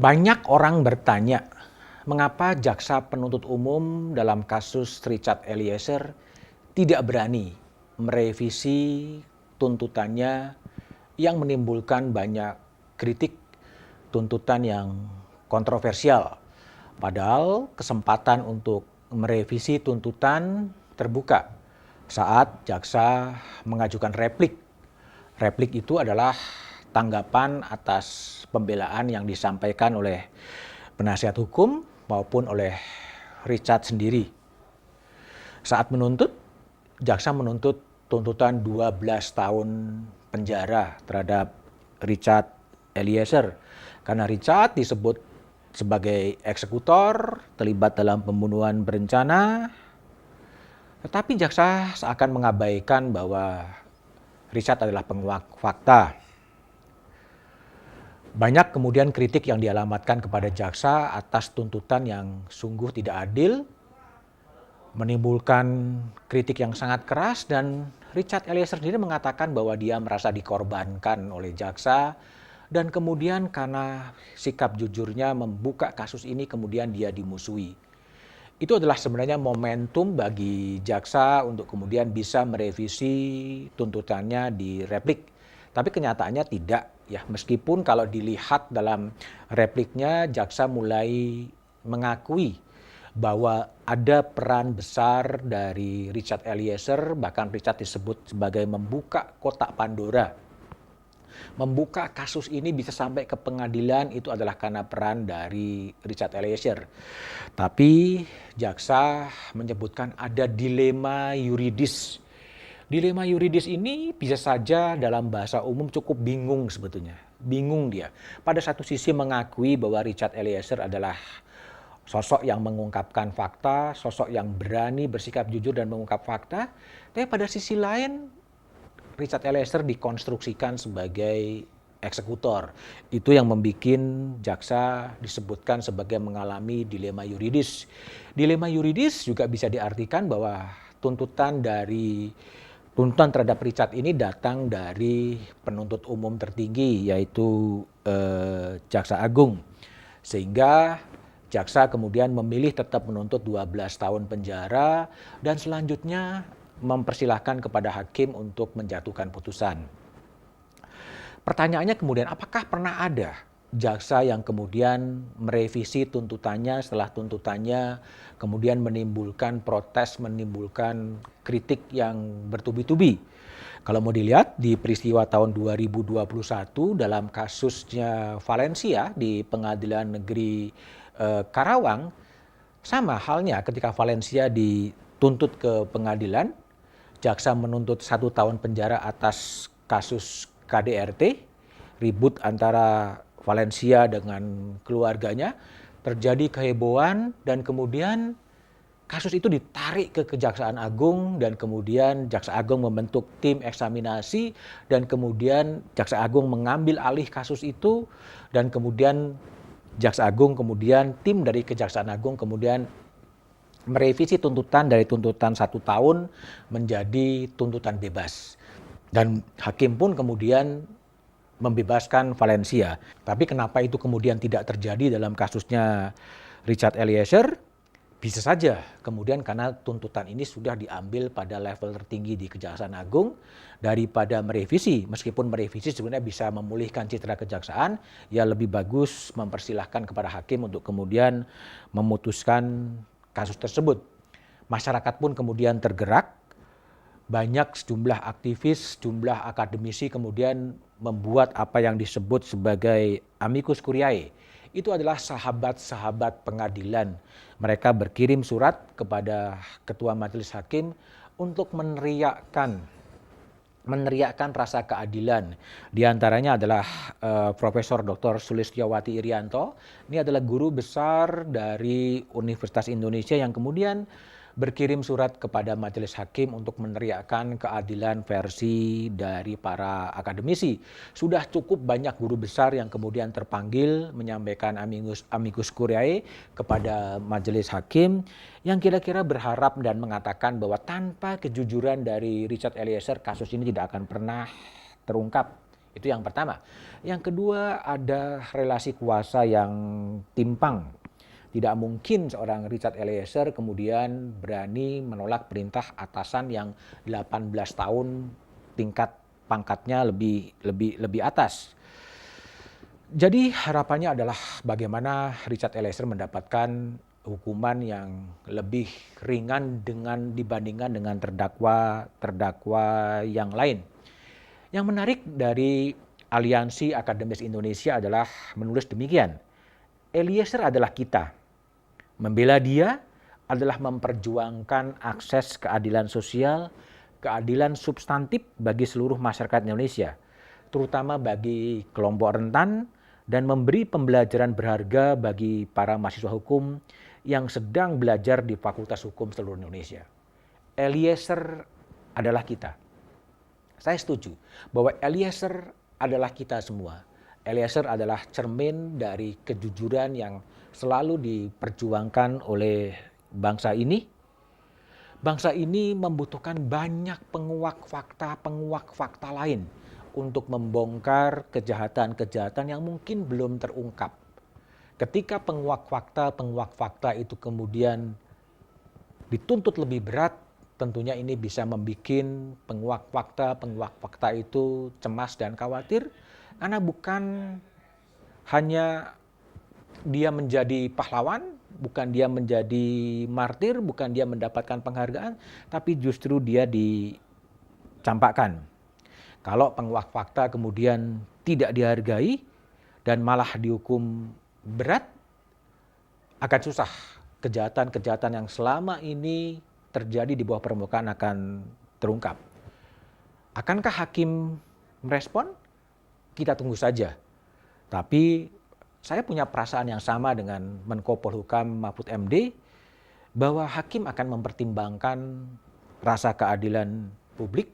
Banyak orang bertanya, mengapa jaksa penuntut umum dalam kasus Richard Eliezer tidak berani merevisi tuntutannya yang menimbulkan banyak kritik, tuntutan yang kontroversial. Padahal kesempatan untuk merevisi tuntutan terbuka saat jaksa mengajukan replik. Replik itu adalah tanggapan atas pembelaan yang disampaikan oleh penasihat hukum maupun oleh Richard sendiri. Saat menuntut, jaksa menuntut tuntutan 12 tahun penjara terhadap Richard Eliezer karena Richard disebut sebagai eksekutor, terlibat dalam pembunuhan berencana, tetapi jaksa seakan mengabaikan bahwa Richard adalah penguak fakta. Banyak kemudian kritik yang dialamatkan kepada jaksa atas tuntutan yang sungguh tidak adil, menimbulkan kritik yang sangat keras, dan Richard Eliezer sendiri mengatakan bahwa dia merasa dikorbankan oleh jaksa, dan kemudian karena sikap jujurnya membuka kasus ini kemudian dia dimusuhi. Itu adalah sebenarnya momentum bagi jaksa untuk kemudian bisa merevisi tuntutannya di replik. Tapi kenyataannya tidak, ya, meskipun kalau dilihat dalam repliknya jaksa mulai mengakui bahwa ada peran besar dari Richard Eliezer, bahkan Richard disebut sebagai membuka kotak Pandora. Membuka kasus ini bisa sampai ke pengadilan itu adalah karena peran dari Richard Eliezer. Tapi jaksa menyebutkan ada dilema yuridis. Dilema yuridis ini bisa saja dalam bahasa umum cukup bingung sebetulnya. Bingung dia. Pada satu sisi mengakui bahwa Richard Eliezer adalah sosok yang mengungkapkan fakta, sosok yang berani bersikap jujur dan mengungkap fakta. Tapi pada sisi lain Richard Eliezer dikonstruksikan sebagai eksekutor. Itu yang membuat jaksa disebutkan sebagai mengalami dilema yuridis. Dilema yuridis juga bisa diartikan bahwa tuntutan terhadap Richard ini datang dari penuntut umum tertinggi, yaitu Jaksa Agung. Sehingga jaksa kemudian memilih tetap menuntut 12 tahun penjara dan selanjutnya mempersilahkan kepada hakim untuk menjatuhkan putusan. Pertanyaannya kemudian, apakah pernah ada jaksa yang kemudian merevisi tuntutannya setelah tuntutannya kemudian menimbulkan protes, menimbulkan kritik yang bertubi-tubi? Kalau mau dilihat di peristiwa tahun 2021 dalam kasusnya Valencia di Pengadilan Negeri Karawang, sama halnya ketika Valencia dituntut ke pengadilan, jaksa menuntut 1 tahun penjara atas kasus KDRT, ribut antara Valencia dengan keluarganya, terjadi kehebohan dan kemudian kasus itu ditarik ke Kejaksaan Agung dan kemudian Jaksa Agung membentuk tim eksaminasi dan kemudian Jaksa Agung mengambil alih kasus itu dan kemudian Jaksa Agung kemudian tim dari Kejaksaan Agung kemudian merevisi tuntutan dari tuntutan 1 tahun menjadi tuntutan bebas. Dan hakim pun kemudian membebaskan Valencia. Tapi kenapa itu kemudian tidak terjadi dalam kasusnya Richard Eliezer? Bisa saja kemudian karena tuntutan ini sudah diambil pada level tertinggi di Kejaksaan Agung daripada merevisi. Meskipun merevisi sebenarnya bisa memulihkan citra kejaksaan, ya lebih bagus mempersilahkan kepada hakim untuk kemudian memutuskan kasus tersebut. Masyarakat pun kemudian tergerak, banyak sejumlah aktivis, sejumlah akademisi kemudian membuat apa yang disebut sebagai amicus curiae. Itu adalah sahabat-sahabat pengadilan. Mereka berkirim surat kepada Ketua Majelis Hakim untuk meneriakkan rasa keadilan. Di antaranya adalah Profesor Dr. Sulistyowati Irianto. Ini adalah guru besar dari Universitas Indonesia yang kemudian berkirim surat kepada Majelis Hakim untuk meneriakkan keadilan versi dari para akademisi. Sudah cukup banyak guru besar yang kemudian terpanggil menyampaikan amicus curiae kepada Majelis Hakim yang kira-kira berharap dan mengatakan bahwa tanpa kejujuran dari Richard Eliezer kasus ini tidak akan pernah terungkap. Itu yang pertama. Yang kedua, ada relasi kuasa yang timpang. Tidak mungkin seorang Richard Eliezer kemudian berani menolak perintah atasan yang 18 tahun tingkat pangkatnya lebih atas. Jadi harapannya adalah bagaimana Richard Eliezer mendapatkan hukuman yang lebih ringan dibandingkan dengan terdakwa yang lain. Yang menarik dari Aliansi Akademis Indonesia adalah menulis demikian. Eliezer adalah kita. Membela dia adalah memperjuangkan akses keadilan sosial, keadilan substantif bagi seluruh masyarakat Indonesia, terutama bagi kelompok rentan, dan memberi pembelajaran berharga bagi para mahasiswa hukum yang sedang belajar di Fakultas Hukum seluruh Indonesia. Eliezer adalah kita. Saya setuju bahwa Eliezer adalah kita semua. Eliezer adalah cermin dari kejujuran yang selalu diperjuangkan oleh bangsa ini. Bangsa ini membutuhkan banyak penguak fakta lain untuk membongkar kejahatan-kejahatan yang mungkin belum terungkap. Ketika penguak fakta itu kemudian dituntut lebih berat, tentunya ini bisa membuat penguak fakta itu cemas dan khawatir, karena bukan hanya dia menjadi pahlawan, bukan dia menjadi martir, bukan dia mendapatkan penghargaan, tapi justru dia dicampakkan. Kalau penguak fakta kemudian tidak dihargai dan malah dihukum berat, akan susah. Kejahatan-kejahatan yang selama ini terjadi di bawah permukaan akan terungkap. Akankah hakim merespon? Kita tunggu saja. Tapi saya punya perasaan yang sama dengan Menko Polhukam Mahfud MD, bahwa hakim akan mempertimbangkan rasa keadilan publik,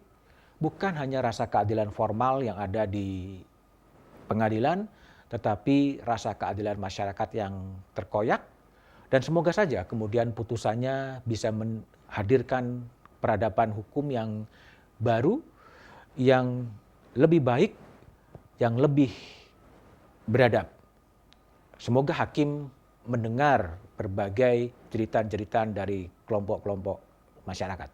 bukan hanya rasa keadilan formal yang ada di pengadilan, tetapi rasa keadilan masyarakat yang terkoyak. Dan semoga saja kemudian putusannya bisa menghadirkan peradaban hukum yang baru, yang lebih baik, yang lebih beradab. Semoga hakim mendengar berbagai cerita-cerita dari kelompok-kelompok masyarakat.